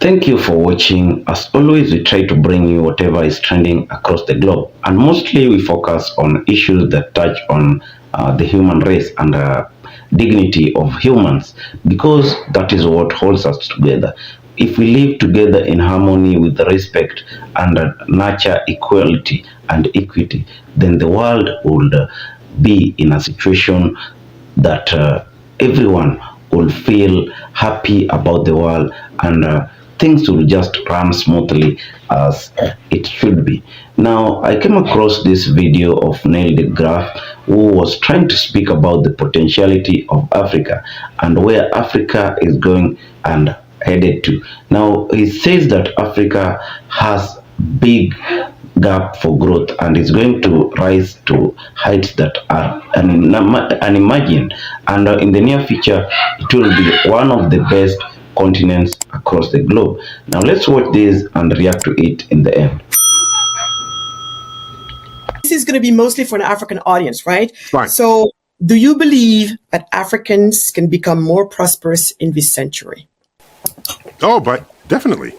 Thank you for watching. As always, we try to bring you whatever is trending across the globe, and mostly we focus on issues that touch on the human race and dignity of humans, because that is what holds us together. If we live together in harmony with respect and nurture equality and equity, then the world would be in a situation that everyone will feel happy about the world, and things will just run smoothly as it should be. Now, I came across this video of Neil deGrasse, who was trying to speak about the potentiality of Africa and where Africa is going and headed to. Now, he says that Africa has big gap for growth and is going to rise to heights that are unimagined. And in the near future, it will be one of the best continents across the globe. Now, let's watch this and react to it in the end. This is going to be mostly for an African audience, right? Right. So, do you believe that Africans can become more prosperous in this century? Oh, but definitely.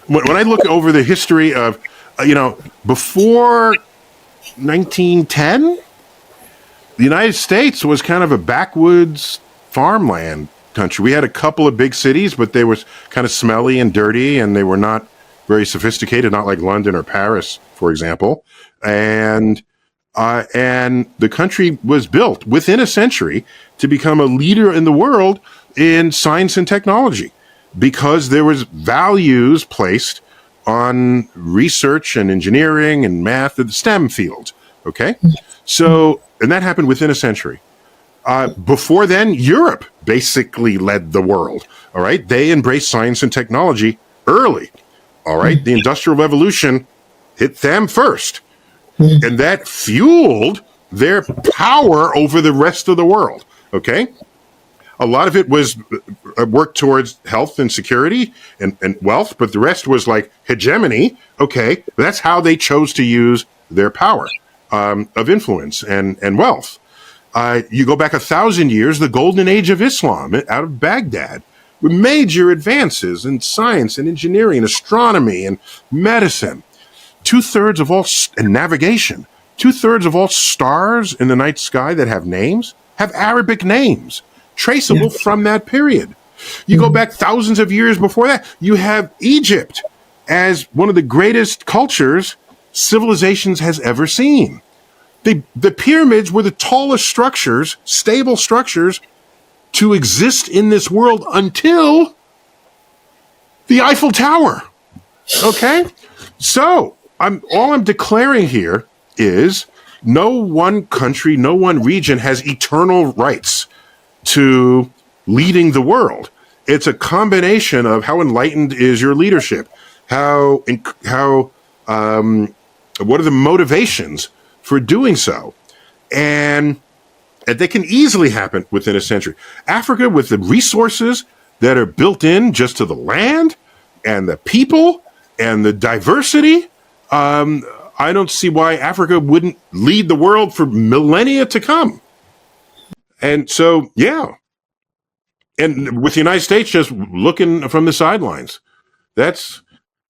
When I look over the history of, before 1910, the United States was kind of a backwoods farmland country. We had a couple of big cities, but they were kind of smelly and dirty, and they were not very sophisticated, not like London or Paris, for example. And the country was built within a century to become a leader in the world in science and technology, because there was values placed on research and engineering and math and the STEM fields. Okay. So, and that happened within a century. Before then, Europe basically led the world. All right. They embraced science and technology early. All right. The Industrial Revolution hit them first. And that fueled their power over the rest of the world. Okay. A lot of it was worked towards health and security and wealth, but the rest was like hegemony. Okay. That's how they chose to use their power of influence and wealth. You go back 1,000 years, the golden age of Islam out of Baghdad, with major advances in science and engineering, and astronomy and medicine. 2/3 of all, and navigation, 2/3 of all stars in the night sky that have names have Arabic names, traceable from that period. You go back thousands of years before that, you have Egypt as one of the greatest cultures civilizations has ever seen. The pyramids were the tallest structures, stable structures, to exist in this world until the Eiffel Tower. Okay? So, all I'm declaring here is no one country, no one region has eternal rights to leading the world. It's a combination of how enlightened is your leadership, what are the motivations for doing so, and they can easily happen within a century. Africa, with the resources that are built in just to the land and the people and the diversity, I don't see why Africa wouldn't lead the world for millennia to come. And so, yeah. And with the United States just looking from the sidelines, that's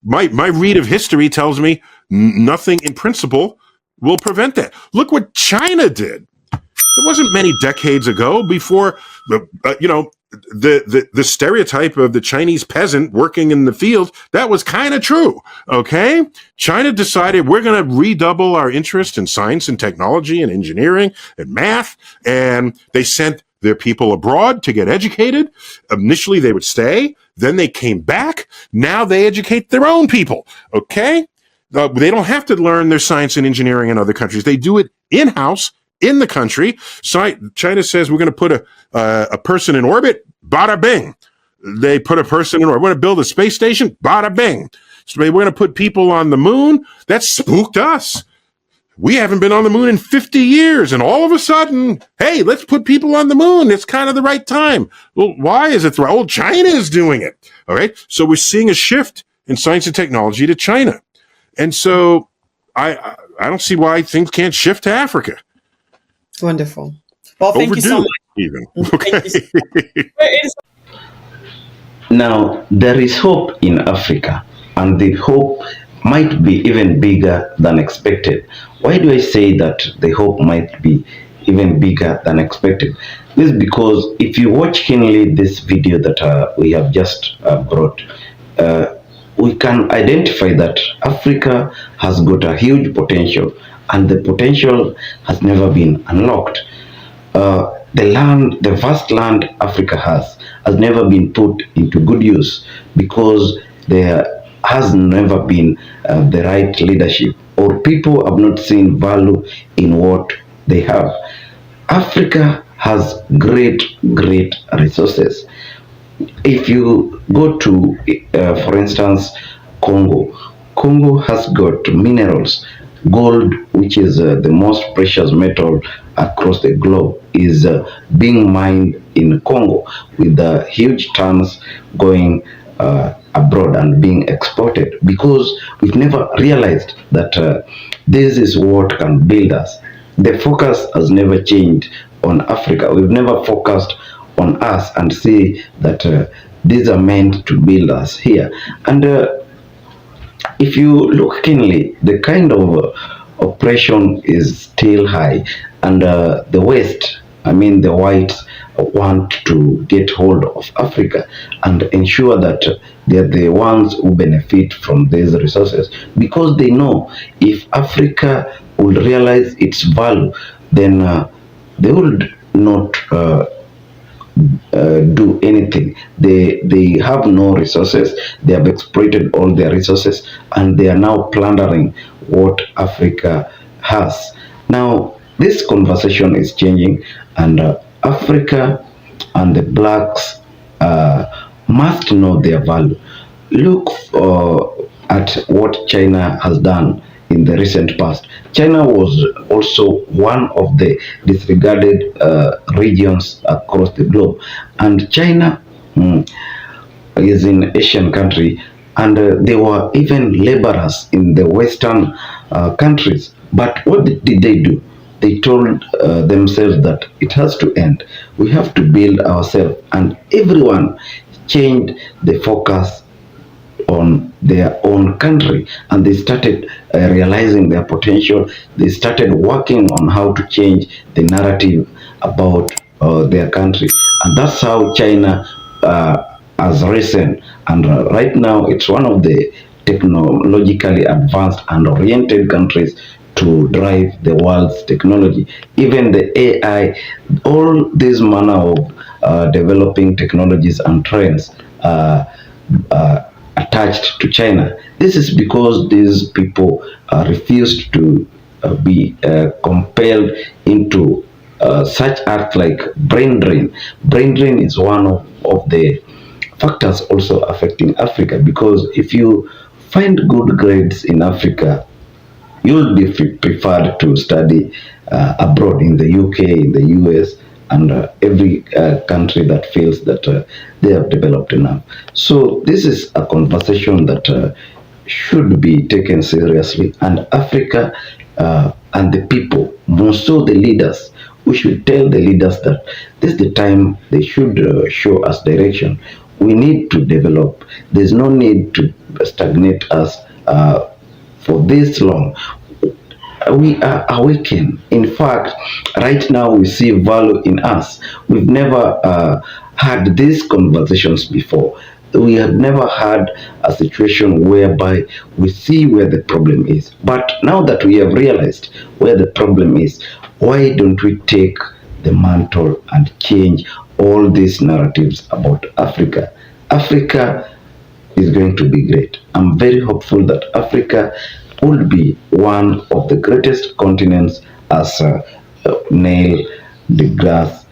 my read of history tells me nothing in principle will prevent that. Look what China did. It wasn't many decades ago before the stereotype of the Chinese peasant working in the field, that was kind of true. Okay. China decided we're going to redouble our interest in science and technology and engineering and math. And they sent their people abroad to get educated. Initially, they would stay. Then they came back. Now they educate their own people. Okay. They don't have to learn their science and engineering in other countries. They do it in-house in the country. China says we're going to put a person in orbit. Bada bing. They put a person in orbit. We're going to build a space station. Bada bing. So we're going to put people on the moon. That spooked us. We haven't been on the moon in 50 years. And all of a sudden, hey, let's put people on the moon. It's kind of the right time. Well, why is it the right? Oh, China is doing it. All right. So we're seeing a shift in science and technology to China. And so I don't see why things can't shift to Africa. Wonderful. Well, thank you so much. Even. Okay. Thank you so much. Now, there is hope in Africa, and the hope might be even bigger than expected. Why do I say that the hope might be even bigger than expected? This is because if you watch keenly this video that we have just brought, uh, we can identify that Africa has got a huge potential, and the potential has never been unlocked. The vast land Africa has never been put into good use because there has never been the right leadership, or people have not seen value in what they have. Africa has great resources. If you go to, for instance, Congo, Congo has got minerals. Gold, which is the most precious metal across the globe, is being mined in Congo with huge tons going abroad and being exported because we've never realized that this is what can build us. The focus has never changed on Africa. We've never focused on us and see that these are meant to build us here. And if you look keenly, the kind of oppression is still high, and the West, I mean the whites, want to get hold of Africa and ensure that they're the ones who benefit from these resources because they know if Africa will realize its value, then they would not do anything. They have no resources. They have exploited all their resources, and they are now plundering what Africa has. Now, this conversation is changing, and Africa and the blacks must know their value. Look at what China has done in the recent past. China was also one of the disregarded regions across the globe, and China is an Asian country, and they were even laborers in the Western countries. But what did they do? They told themselves that it has to end. We have to build ourselves, and everyone changed the focus on their own country, and they started realizing their potential. They started working on how to change the narrative about their country, and that's how China has risen, and right now it's one of the technologically advanced and oriented countries to drive the world's technology. Even the AI, all these manner of developing technologies and trends attached to China. This is because these people refused to be compelled into such act like brain drain. Brain drain is one of the factors also affecting Africa because if you find good grades in Africa, you'll be preferred to study abroad in the UK, in the US, and every country that feels that they have developed enough. So this is a conversation that should be taken seriously, and Africa and the people, more so the leaders, we should tell the leaders that this is the time they should show us direction. We need to develop. There's no need to stagnate us for this long. We are awakened. In fact, right now we see value in us. We've never had these conversations before. We have never had a situation whereby we see where the problem is. But now that we have realized where the problem is, why don't we take the mantle and change all these narratives about Africa? Africa is going to be great. I'm very hopeful that Africa will be one of the greatest continents, as Neil DeGrasse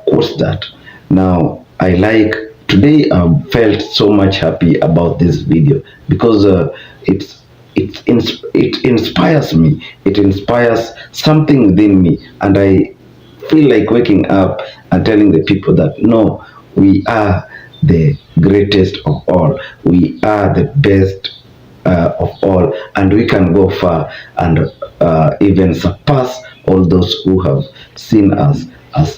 quotes that. Now, today I felt so much happy about this video because it inspires me. It inspires something within me, and I feel like waking up and telling the people that no, we are the greatest of all. We are the best of all, and we can go far and even surpass all those who have seen us as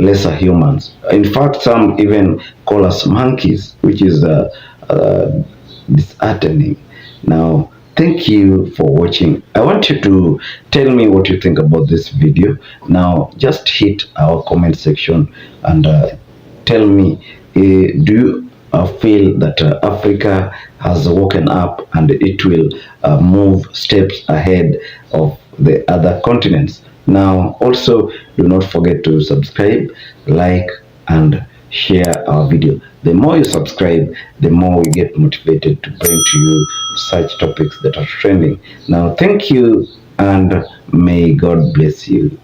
lesser humans. In fact, some even call us monkeys, which is disheartening. Now, thank you for watching. I want you to tell me what you think about this video. Now, just hit our comment section and tell me, do you feel that Africa has woken up and it will move steps ahead of the other continents? Now, also, do not forget to subscribe, like, and share our video. The more you subscribe, the more we get motivated to bring to you such topics that are trending. Now, thank you, and may God bless you.